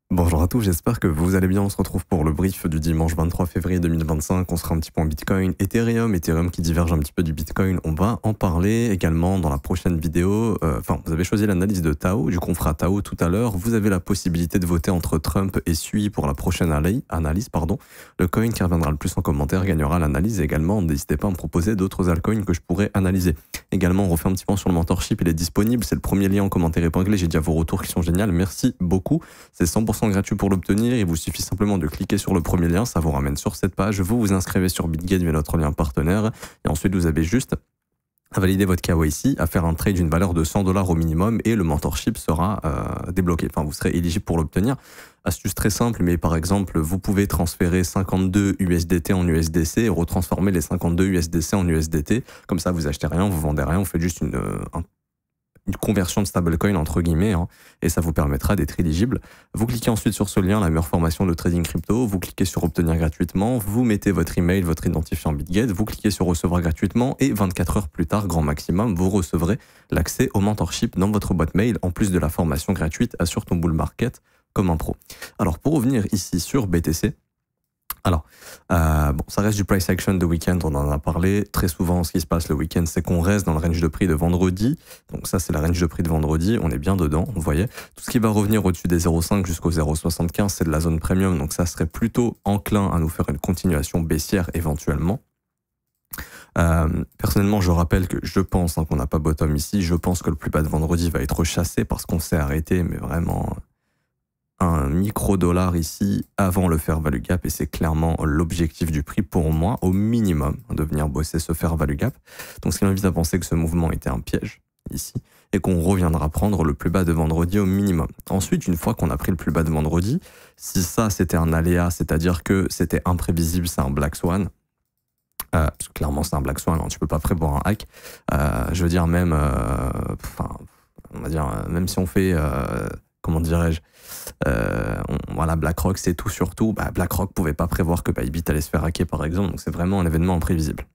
Bonjour à tous, j'espère que vous allez bien. On se retrouve pour le brief du dimanche 23 février 2025. On sera un petit peu en Bitcoin, Ethereum qui diverge un petit peu du Bitcoin. On va en parler également dans la prochaine vidéo. Vous avez choisi l'analyse de Tao, du coup on fera Tao tout à l'heure. Vous avez la possibilité de voter entre Trump et Sui pour la prochaine analyse. Le coin qui reviendra le plus en commentaire gagnera l'analyse. Également, n'hésitez pas à me proposer d'autres altcoins que je pourrais analyser. Également, on refait un petit point sur le mentorship, il est disponible. C'est le premier lien en commentaire épinglé. J'ai déjà vos retours qui sont géniaux. Merci beaucoup. C'est 100% gratuit pour l'obtenir. Il vous suffit simplement de cliquer sur le premier lien. Ça vous ramène sur cette page. Vous vous inscrivez sur BitGate via notre lien partenaire. Et ensuite, vous avez juste à valider votre KYC, à faire un trade d'une valeur de 100 $ au minimum et le mentorship sera débloqué. Enfin, vous serez éligible pour l'obtenir. Astuce très simple, mais par exemple, vous pouvez transférer 52 USDT en USDC et retransformer les 52 USDC en USDT. Comme ça, vous achetez rien, vous vendez rien, vous faites juste une conversion de stablecoin entre guillemets, et ça vous permettra d'être éligible. Vous cliquez ensuite sur ce lien, la meilleure formation de trading crypto, vous cliquez sur obtenir gratuitement, vous mettez votre email, votre identifiant BitGate, vous cliquez sur recevoir gratuitement et 24 heures plus tard, grand maximum, vous recevrez l'accès au mentorship dans votre boîte mail en plus de la formation gratuite Assure ton bull market comme un pro. Alors pour revenir ici sur BTC, ça reste du price action de week-end, on en a parlé. Très souvent, ce qui se passe le week-end, c'est qu'on reste dans le range de prix de vendredi. Donc ça, c'est la range de prix de vendredi, on est bien dedans, vous voyez. Tout ce qui va revenir au-dessus des 0,5 jusqu'au 0,75, c'est de la zone premium, donc ça serait plutôt enclin à nous faire une continuation baissière éventuellement. Personnellement, je rappelle que je pense qu'on n'a pas bottom ici, je pense que le plus bas de vendredi va être chassé parce qu'on s'est arrêté, mais vraiment un micro-dollar ici avant le fair value gap et c'est clairement l'objectif du prix pour moi au minimum de venir bosser ce fair value gap. Donc ce qui m'invite à penser que ce mouvement était un piège ici et qu'on reviendra prendre le plus bas de vendredi au minimum. Ensuite, une fois qu'on a pris le plus bas de vendredi, si ça c'était un aléa, c'est-à-dire que c'était imprévisible, c'est un black swan, parce que clairement c'est un black swan, tu peux pas prévoir un hack, je veux dire même on va dire même si on fait comment dirais-je, voilà, BlackRock c'est tout sur tout. BlackRock pouvait pas prévoir que Bybit allait se faire hacker par exemple, donc c'est vraiment un événement imprévisible.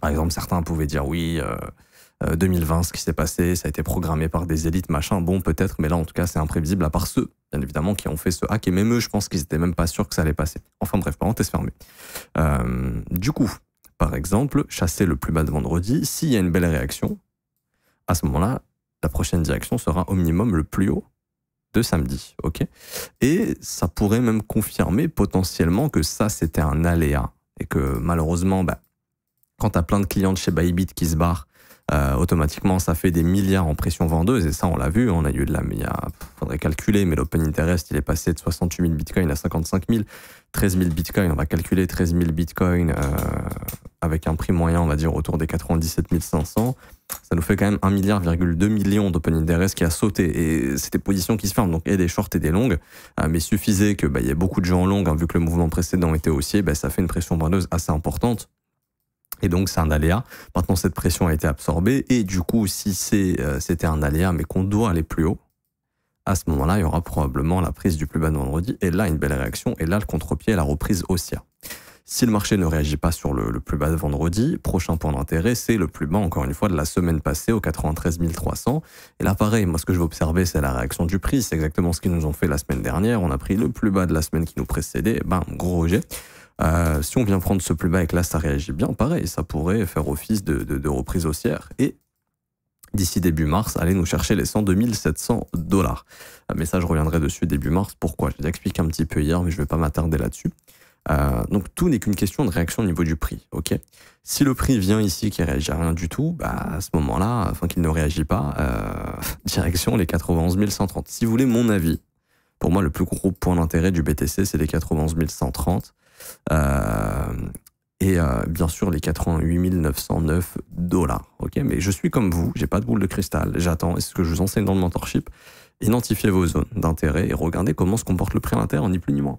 Par exemple, certains pouvaient dire oui, 2020 ce qui s'est passé, ça a été programmé par des élites machin, bon peut-être, mais là en tout cas c'est imprévisible à part ceux bien évidemment qui ont fait ce hack et même eux je pense qu'ils étaient même pas sûrs que ça allait passer. Enfin bref, parenthèse fermée. Du coup, par exemple, chasser le plus bas de vendredi, s'il y a une belle réaction, à ce moment-là, la prochaine direction sera au minimum le plus haut de samedi, ok. Et ça pourrait même confirmer potentiellement que ça c'était un aléa et que malheureusement, quand t'as plein de clients de chez Bybit qui se barrent, automatiquement ça fait des milliards en pression vendeuse et ça on l'a vu, on a eu de la, faudrait calculer, mais l'open interest il est passé de 68 000 bitcoins à 55 000, 13 000 bitcoins, on va calculer 13 000 bitcoins avec un prix moyen on va dire autour des 97 500. Ça nous fait quand même 1,2 milliard d'open interest qui a sauté et c'est des positions qui se ferment, donc et des shorts et des longues, mais suffisait que y ait beaucoup de gens en longue, vu que le mouvement précédent était haussier, ça fait une pression vendeuse assez importante et donc c'est un aléa. Maintenant cette pression a été absorbée et du coup si c'était un aléa mais qu'on doit aller plus haut, à ce moment-là il y aura probablement la prise du plus bas de vendredi et là une belle réaction et là le contre-pied et la reprise haussière. Si le marché ne réagit pas sur le plus bas de vendredi, prochain point d'intérêt, c'est le plus bas, encore une fois, de la semaine passée au 93 300. Et là, pareil, moi, ce que je veux observer, c'est la réaction du prix. C'est exactement ce qu'ils nous ont fait la semaine dernière. On a pris le plus bas de la semaine qui nous précédait. Gros rejet. Si on vient prendre ce plus bas et que là, ça réagit bien, pareil, ça pourrait faire office de reprise haussière. Et d'ici début mars, allez nous chercher les 102 700 $. Mais ça, je reviendrai dessus début mars. Pourquoi? Je l'ai expliqué un petit peu hier, mais je ne vais pas m'attarder là-dessus. Donc tout n'est qu'une question de réaction au niveau du prix, ok. Si le prix vient ici qui réagit à rien du tout, à ce moment-là, qu'il ne réagit pas, direction les 91 130. Si vous voulez mon avis, pour moi le plus gros point d'intérêt du BTC c'est les 91 130 et bien sûr les 88 909 $, ok. Mais je suis comme vous, j'ai pas de boule de cristal, j'attends, et c'est ce que je vous enseigne dans le mentorship, identifiez vos zones d'intérêt et regardez comment se comporte le prix à l'intérieur, ni plus ni moins.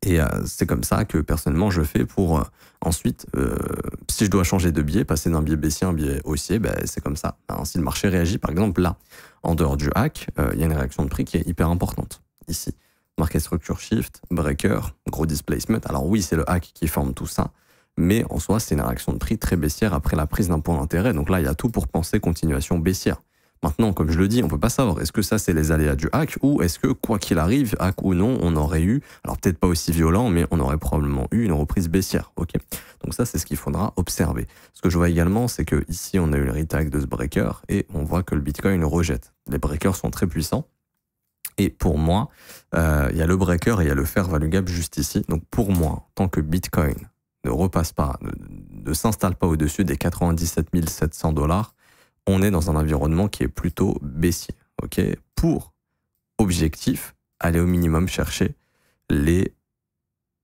Et c'est comme ça que personnellement je fais pour ensuite, si je dois changer de biais, passer d'un biais baissier à un biais haussier, c'est comme ça. Si le marché réagit, par exemple là, en dehors du hack, il y a une réaction de prix qui est hyper importante. Ici, market structure shift, breaker, gros displacement. Alors oui, c'est le hack qui forme tout ça, mais en soi, c'est une réaction de prix très baissière après la prise d'un point d'intérêt. Donc là, il y a tout pour penser continuation baissière. Maintenant, comme je le dis, on peut pas savoir. Est-ce que ça, c'est les aléas du hack ou est-ce que, quoi qu'il arrive, hack ou non, on aurait eu, alors peut-être pas aussi violent, mais on aurait probablement eu une reprise baissière. Ok. Donc ça, c'est ce qu'il faudra observer. Ce que je vois également, c'est que ici, on a eu le retag de ce breaker et on voit que le Bitcoin le rejette. Les breakers sont très puissants. Et pour moi, il y a le breaker et il y a le fair value gap juste ici. Donc pour moi, tant que Bitcoin ne repasse pas, ne s'installe pas au-dessus des 97 700 $, on est dans un environnement qui est plutôt baissier. Ok, pour objectif, aller au minimum chercher les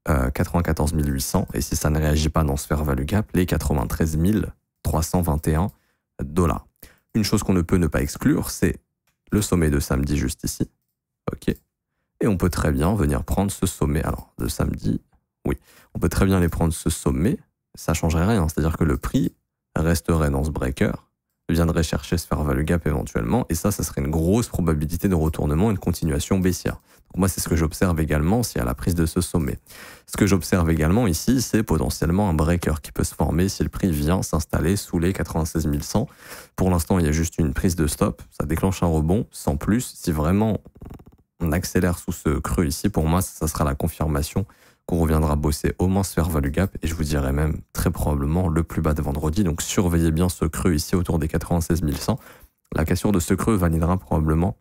94 800 et si ça ne réagit pas dans ce fair value gap, les 93 321 $. Une chose qu'on ne peut ne pas exclure, c'est le sommet de samedi juste ici. Ok, et on peut très bien venir prendre ce sommet. Alors, de samedi, oui, on peut très bien aller prendre ce sommet. Ça ne changerait rien, c'est-à-dire que le prix resterait dans ce breaker, viendrait chercher ce fair value gap éventuellement, et ça serait une grosse probabilité de retournement et de continuation baissière. Donc moi, c'est ce que j'observe également s'il y a la prise de ce sommet. Ce que j'observe également ici, c'est potentiellement un breaker qui peut se former si le prix vient s'installer sous les 96 100. Pour l'instant, il y a juste une prise de stop, ça déclenche un rebond, sans plus. Si vraiment on accélère sous ce creux ici, pour moi, ça sera la confirmation qu'on reviendra bosser au moins ce fair value gap, et je vous dirais même très probablement le plus bas de vendredi. Donc surveillez bien ce creux ici autour des 96 100. La cassure de ce creux validera probablement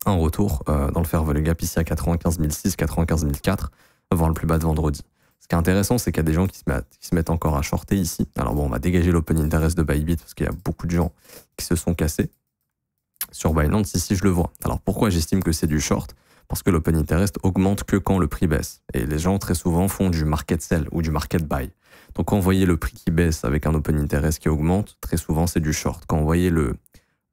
un retour dans le fair value gap ici à 95 600, 95 400, voire le plus bas de vendredi. Ce qui est intéressant, c'est qu'il y a des gens qui se mettent encore à shorter ici. Alors bon, on va dégager l'open interest de Bybit parce qu'il y a beaucoup de gens qui se sont cassés. Sur Binance, ici, je le vois. Alors pourquoi j'estime que c'est du short? Parce que l'open interest augmente que quand le prix baisse. Et les gens, très souvent, font du market sell ou du market buy. Donc quand vous voyez le prix qui baisse avec un open interest qui augmente, très souvent, c'est du short. Quand vous voyez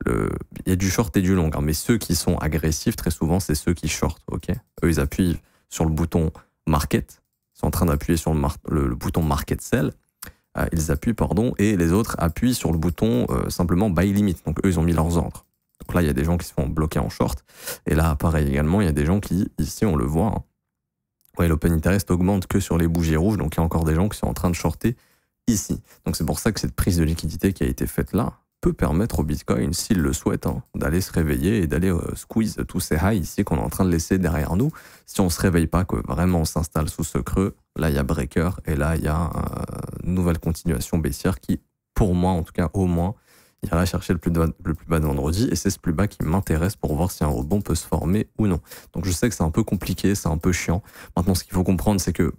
il y a du short et du long, hein, mais ceux qui sont agressifs, très souvent, c'est ceux qui shortent. Okay, eux, ils appuient sur le bouton market. Ils sont en train d'appuyer sur le bouton market sell. Ils appuient, pardon, et les autres appuient sur le bouton simplement buy limit. Donc eux, ils ont mis leurs ordres. Donc là, il y a des gens qui se font bloquer en short. Et là, pareil également, il y a des gens qui, ici, on le voit, hein, ouais, l'open interest augmente que sur les bougies rouges. Donc il y a encore des gens qui sont en train de shorter ici. Donc c'est pour ça que cette prise de liquidité qui a été faite là peut permettre au Bitcoin, s'il le souhaite, hein, d'aller se réveiller et d'aller squeeze tous ces highs ici qu'on est en train de laisser derrière nous. Si on ne se réveille pas, que vraiment on s'installe sous ce creux, là il y a breaker et là il y a une nouvelle continuation baissière qui, pour moi en tout cas, au moins, ira chercher le plus bas de vendredi, et c'est ce plus bas qui m'intéresse pour voir si un rebond peut se former ou non. Donc je sais que c'est un peu compliqué, c'est un peu chiant. Maintenant, ce qu'il faut comprendre, c'est que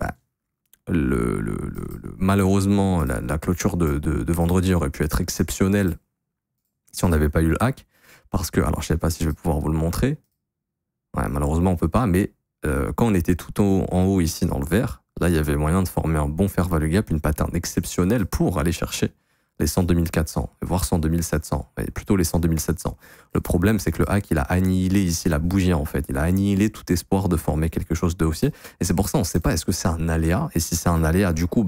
malheureusement, la clôture de vendredi aurait pu être exceptionnelle si on n'avait pas eu le hack, parce que, alors je sais pas si je vais pouvoir vous le montrer, ouais, malheureusement on peut pas, mais quand on était tout en haut ici dans le vert, là il y avait moyen de former un bon fair value gap, une pattern exceptionnelle pour aller chercher les 102 400, voire 102 700, mais plutôt les 102 700. Le problème, c'est que le hack, il a annihilé ici la bougie, en fait. Il a annihilé tout espoir de former quelque chose de haussier. Et c'est pour ça, on ne sait pas, est-ce que c'est un aléa? Et si c'est un aléa, du coup,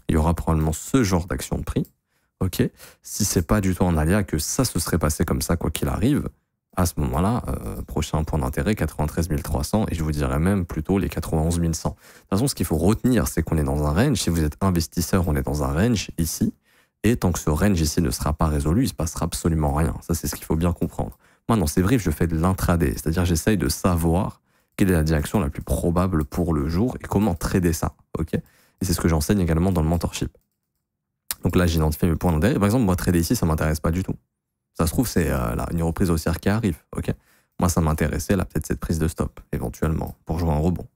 il y aura probablement ce genre d'action de prix. Ok. Si c'est pas du tout un aléa, que ça se serait passé comme ça, quoi qu'il arrive, à ce moment-là, prochain point d'intérêt, 93 300, et je vous dirais même plutôt les 91 100. De toute façon, ce qu'il faut retenir, c'est qu'on est dans un range. Si vous êtes investisseur, on est dans un range ici. Et tant que ce range ici ne sera pas résolu, il ne se passera absolument rien. Ça, c'est ce qu'il faut bien comprendre. Moi, dans ces briefs, je fais de l'intraday. C'est-à-dire, j'essaye de savoir quelle est la direction la plus probable pour le jour et comment trader ça. Okay, et c'est ce que j'enseigne également dans le mentorship. Donc là, j'ai identifié mes points d'intérêt. Par exemple, moi, trader ici, ça ne m'intéresse pas du tout. Ça se trouve, c'est une reprise haussière qui arrive. Okay, moi, ça m'intéressait, là, peut-être cette prise de stop, éventuellement, pour jouer un rebond.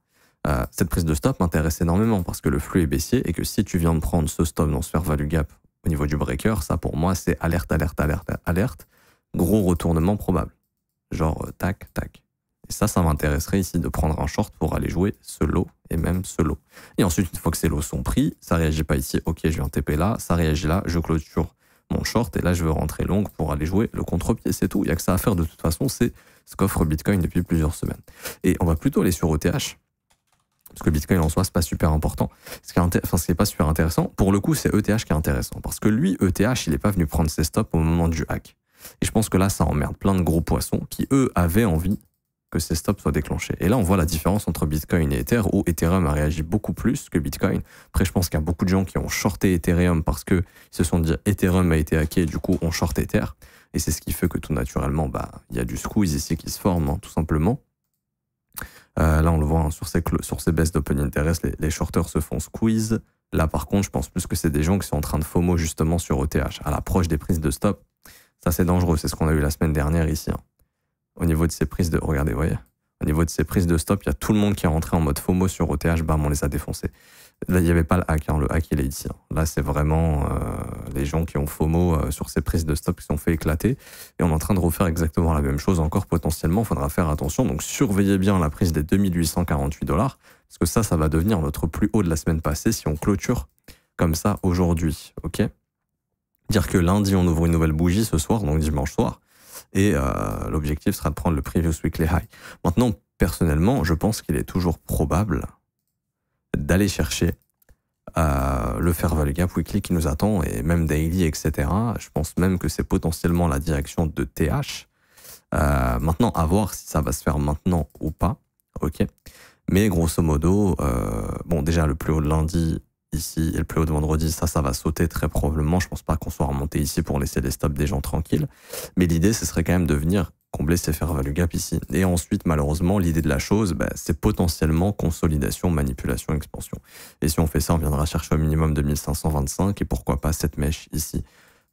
Cette prise de stop m'intéresse énormément parce que le flux est baissier et que si tu viens de prendre ce stop dans ce fair value gap au niveau du breaker, ça pour moi c'est alerte, alerte, alerte, alerte, gros retournement probable. Genre tac, tac. Et ça m'intéresserait ici de prendre un short pour aller jouer ce lot et même ce lot. Et ensuite, une fois que ces lots sont pris, ça réagit pas ici, ok, je viens TP là, ça réagit là, je clôture mon short et là je veux rentrer long pour aller jouer le contre-pied, c'est tout. Il n'y a que ça à faire de toute façon, c'est ce qu'offre Bitcoin depuis plusieurs semaines. Et on va plutôt aller sur ETH. Parce que Bitcoin en soi, c'est pas super important. Ce qui est pas super intéressant, pour le coup, c'est ETH qui est intéressant. Parce que lui, ETH, il n'est pas venu prendre ses stops au moment du hack. Et je pense que là, ça emmerde plein de gros poissons qui, eux, avaient envie que ces stops soient déclenchés. Et là, on voit la différence entre Bitcoin et Ether, où Ethereum a réagi beaucoup plus que Bitcoin. Après, je pense qu'il y a beaucoup de gens qui ont shorté Ethereum parce qu'ils se sont dit Ethereum a été hacké, et du coup, on short Ether. Et c'est ce qui fait que tout naturellement, bah, il y a du squeeze ici qui se forme, hein, tout simplement. Là, on le voit, hein, sur ces baisses d'open interest, les shorters se font squeeze. Là, par contre, je pense plus que c'est des gens qui sont en train de FOMO justement sur ETH, à l'approche des prises de stop. Ça, c'est dangereux. C'est ce qu'on a eu la semaine dernière ici, hein. Au niveau de ces prises de... Regardez, vous voyez, au niveau de ces prises de stop, il y a tout le monde qui est rentré en mode FOMO sur ETH, bam, on les a défoncés. Là, il n'y avait pas le hack, hein. Le hack, il est ici, hein. Là, c'est vraiment les gens qui ont FOMO sur ces prises de stop qui se sont fait éclater. Et on est en train de refaire exactement la même chose encore potentiellement. Il faudra faire attention. Donc, surveillez bien la prise des 2848 $, parce que ça va devenir notre plus haut de la semaine passée si on clôture comme ça aujourd'hui. OK ? Dire que lundi, on ouvre une nouvelle bougie ce soir, donc dimanche soir. Et l'objectif sera de prendre le previous weekly high. Maintenant, personnellement, je pense qu'il est toujours probable d'aller chercher le fair value gap weekly qui nous attend, et même daily, etc. Je pense même que c'est potentiellement la direction de TH. Maintenant, à voir si ça va se faire maintenant ou pas. OK. Mais grosso modo, bon, déjà, le plus haut de lundi ici et le plus haut de vendredi, ça va sauter très probablement. Je pense pas qu'on soit remonté ici pour laisser les stops des gens tranquilles. Mais l'idée, ce serait quand même de venir combler ces fair value gap ici. Et ensuite, malheureusement, l'idée de la chose, bah, c'est potentiellement consolidation, manipulation, expansion. Et si on fait ça, on viendra chercher au minimum 2525 et pourquoi pas cette mèche ici.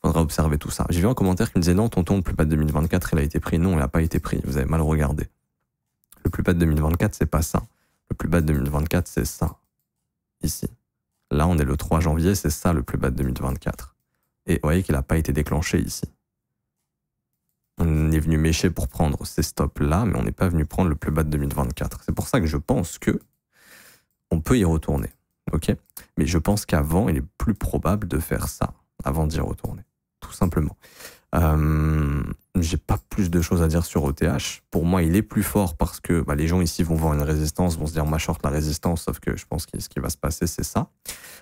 Faudra observer tout ça. J'ai vu un commentaire qui me disait non, tonton, le plus bas de 2024, il a été pris. Non, il n'a pas été pris. Vous avez mal regardé. Le plus bas de 2024, c'est pas ça. Le plus bas de 2024, c'est ça. Ici. Là, on est le 3 janvier, c'est ça le plus bas de 2024. Et vous voyez qu'il n'a pas été déclenché ici. On est venu mécher pour prendre ces stops-là, mais on n'est pas venu prendre le plus bas de 2024. C'est pour ça que je pense que on peut y retourner. OK ? Mais je pense qu'avant, il est plus probable de faire ça, avant d'y retourner. Tout simplement. J'ai pas plus de choses à dire sur ETH. Pour moi, il est plus fort parce que bah, les gens ici vont voir une résistance, vont se dire, moi, short la résistance, sauf que je pense que ce qui va se passer, c'est ça.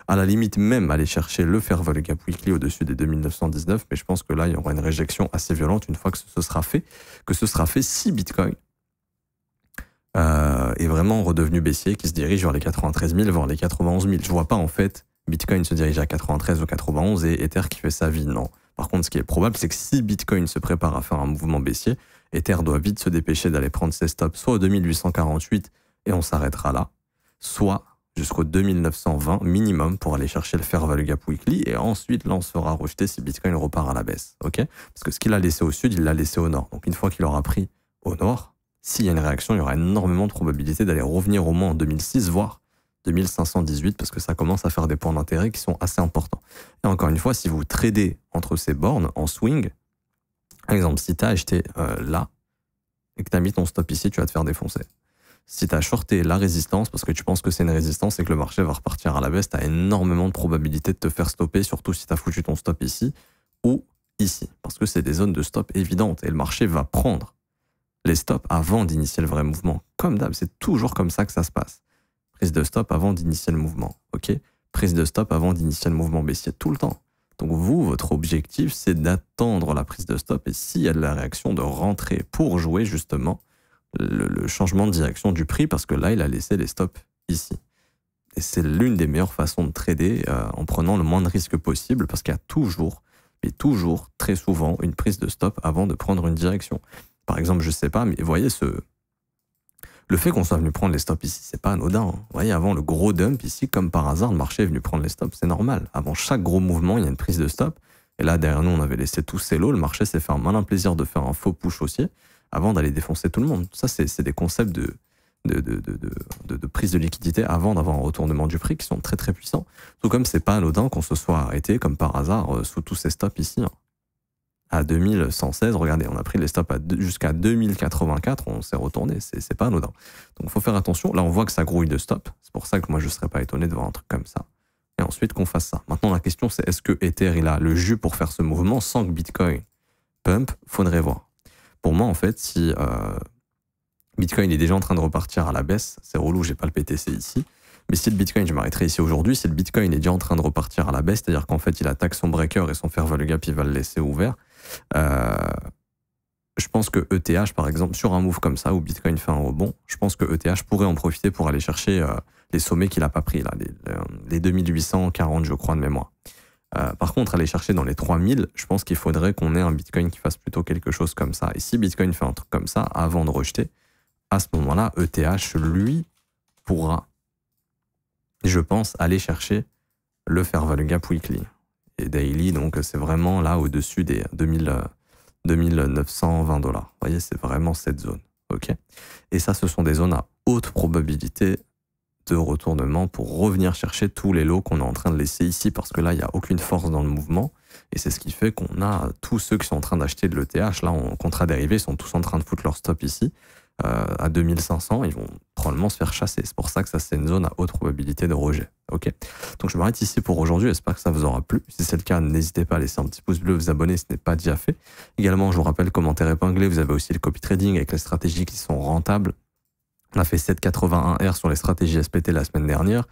À la limite, même aller chercher le fair value gap weekly au-dessus des 2919, mais je pense que là, il y aura une réjection assez violente une fois que ce sera fait, si Bitcoin est vraiment redevenu baissier, qui se dirige vers les 93 000, voire les 91 000. Je vois pas, en fait, Bitcoin se diriger à 93 ou 91 et Ether qui fait sa vie, non. Par contre, ce qui est probable, c'est que si Bitcoin se prépare à faire un mouvement baissier, Ether doit vite se dépêcher d'aller prendre ses stops, soit au 2848 et on s'arrêtera là, soit jusqu'au 2920 minimum pour aller chercher le fair value gap weekly, et ensuite là on se fera rejeter si Bitcoin repart à la baisse. OK ? Parce que ce qu'il a laissé au sud, il l'a laissé au nord. Donc une fois qu'il aura pris au nord, s'il y a une réaction, il y aura énormément de probabilité d'aller revenir au moins en 2006, voire 2518, parce que ça commence à faire des points d'intérêt qui sont assez importants. Et encore une fois, si vous tradez entre ces bornes en swing, par exemple, si tu as acheté là et que tu as mis ton stop ici, tu vas te faire défoncer. Si tu as shorté la résistance parce que tu penses que c'est une résistance et que le marché va repartir à la baisse, tu as énormément de probabilité de te faire stopper, surtout si tu as foutu ton stop ici ou ici, parce que c'est des zones de stop évidentes et le marché va prendre les stops avant d'initier le vrai mouvement. Comme d'hab, c'est toujours comme ça que ça se passe. Prise de stop avant d'initier le mouvement, OK ? Prise de stop avant d'initier le mouvement baissier, tout le temps. Donc vous, votre objectif, c'est d'attendre la prise de stop et s'il y a de la réaction, de rentrer pour jouer justement le changement de direction du prix, parce que là, il a laissé les stops ici. Et c'est l'une des meilleures façons de trader en prenant le moins de risques possible, parce qu'il y a toujours, mais toujours, très souvent, une prise de stop avant de prendre une direction. Par exemple, je sais pas, mais vous voyez le fait qu'on soit venu prendre les stops ici, c'est pas anodin. Vous voyez, avant le gros dump ici, comme par hasard, le marché est venu prendre les stops, c'est normal. Avant chaque gros mouvement, il y a une prise de stop. Et là, derrière nous, on avait laissé tous ces lots. Le marché s'est fait un malin plaisir de faire un faux push haussier avant d'aller défoncer tout le monde. Ça, c'est des concepts de prise de liquidité avant d'avoir un retournement du prix qui sont très très puissants. Tout comme c'est pas anodin qu'on se soit arrêté, comme par hasard, sous tous ces stops ici. À 2116, regardez, on a pris les stops jusqu'à 2084, on s'est retourné, c'est pas anodin. Donc il faut faire attention, là on voit que ça grouille de stop, c'est pour ça que moi je serais pas étonné de voir un truc comme ça. Et ensuite qu'on fasse ça. Maintenant la question c'est, est-ce que Ether il a le jus pour faire ce mouvement sans que Bitcoin pump? Faudrait voir. Pour moi en fait, si Bitcoin est déjà en train de repartir à la baisse, c'est relou, j'ai pas le PTC ici, mais si le Bitcoin, je m'arrêterai ici aujourd'hui, si le Bitcoin est déjà en train de repartir à la baisse, c'est-à-dire qu'en fait il attaque son breaker et son fair value gap, il va le laisser ouvert, je pense que ETH, par exemple, sur un move comme ça, où Bitcoin fait un rebond, je pense que ETH pourrait en profiter pour aller chercher les sommets qu'il n'a pas pris, là, les 2840, je crois, de mémoire. Par contre, aller chercher dans les 3000, je pense qu'il faudrait qu'on ait un Bitcoin qui fasse plutôt quelque chose comme ça. Et si Bitcoin fait un truc comme ça, avant de rejeter, à ce moment-là, ETH, lui, pourra, je pense, aller chercher le fair value gap weekly. Et daily, donc c'est vraiment là au-dessus des 2920 $. Vous voyez, c'est vraiment cette zone. Ok. Et ça, ce sont des zones à haute probabilité de retournement pour revenir chercher tous les lots qu'on est en train de laisser ici, parce que là, il n'y a aucune force dans le mouvement. Et c'est ce qui fait qu'on a tous ceux qui sont en train d'acheter de l'ETH, là, en contrat dérivé, sont tous en train de foutre leur stop ici, à 2500, ils vont probablement se faire chasser. C'est pour ça que ça, c'est une zone à haute probabilité de rejet. Ok. Donc, je m'arrête ici pour aujourd'hui. J'espère que ça vous aura plu. Si c'est le cas, n'hésitez pas à laisser un petit pouce bleu, vous abonner si ce n'est pas déjà fait. Également, je vous rappelle, commentaire épinglé, vous avez aussi le copy trading avec les stratégies qui sont rentables. On a fait 7,81 R sur les stratégies SPT la semaine dernière.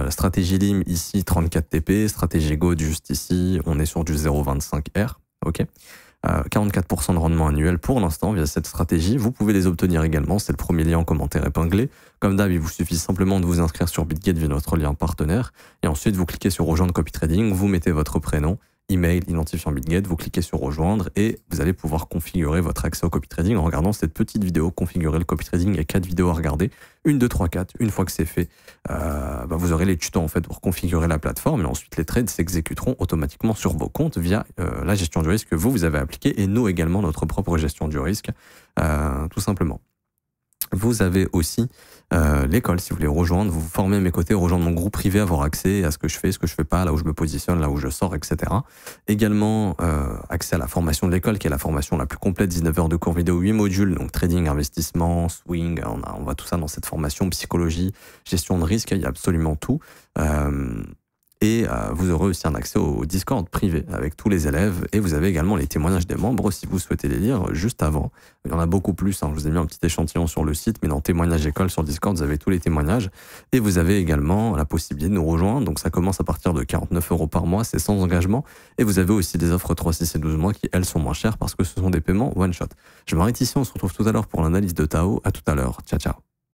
Stratégie LIM ici, 34 TP. Stratégie GO juste ici, on est sur du 0,25 R. Ok. 44% de rendement annuel pour l'instant via cette stratégie. Vous pouvez les obtenir également. C'est le premier lien en commentaire épinglé. Comme d'hab, il vous suffit simplement de vous inscrire sur BitGet via notre lien partenaire. Et ensuite, vous cliquez sur rejoindre copy trading. Vous mettez votre prénom, email, identifiant BitGet. Vous cliquez sur rejoindre et vous allez pouvoir configurer votre accès au copy trading en regardant cette petite vidéo. Configurer le copy trading. Il y a 4 vidéos à regarder. 1, 2, 3, 4. Une fois que c'est fait, vous aurez les tutos en fait pour configurer la plateforme et ensuite les trades s'exécuteront automatiquement sur vos comptes via la gestion du risque que vous avez appliquée et nous également notre propre gestion du risque, tout simplement. Vous avez aussi l'école, si vous voulez rejoindre, vous vous formez à mes côtés, rejoindre mon groupe privé, avoir accès à ce que je fais, ce que je fais pas, là où je me positionne, là où je sors, etc. Également, accès à la formation de l'école, qui est la formation la plus complète, 19 heures de cours vidéo, 8 modules, donc trading, investissement, swing, on voit tout ça dans cette formation, psychologie, gestion de risque, il y a absolument tout. Et vous aurez aussi un accès au Discord privé avec tous les élèves. Et vous avez également les témoignages des membres si vous souhaitez les lire juste avant. Il y en a beaucoup plus. Hein. Je vous ai mis un petit échantillon sur le site, mais dans témoignages école sur Discord, vous avez tous les témoignages. Et vous avez également la possibilité de nous rejoindre. Donc ça commence à partir de 49 € par mois. C'est sans engagement. Et vous avez aussi des offres 3, 6 et 12 mois qui, elles, sont moins chères parce que ce sont des paiements one shot. Je m'arrête ici. On se retrouve tout à l'heure pour l'analyse de Tao. À tout à l'heure. Ciao, ciao.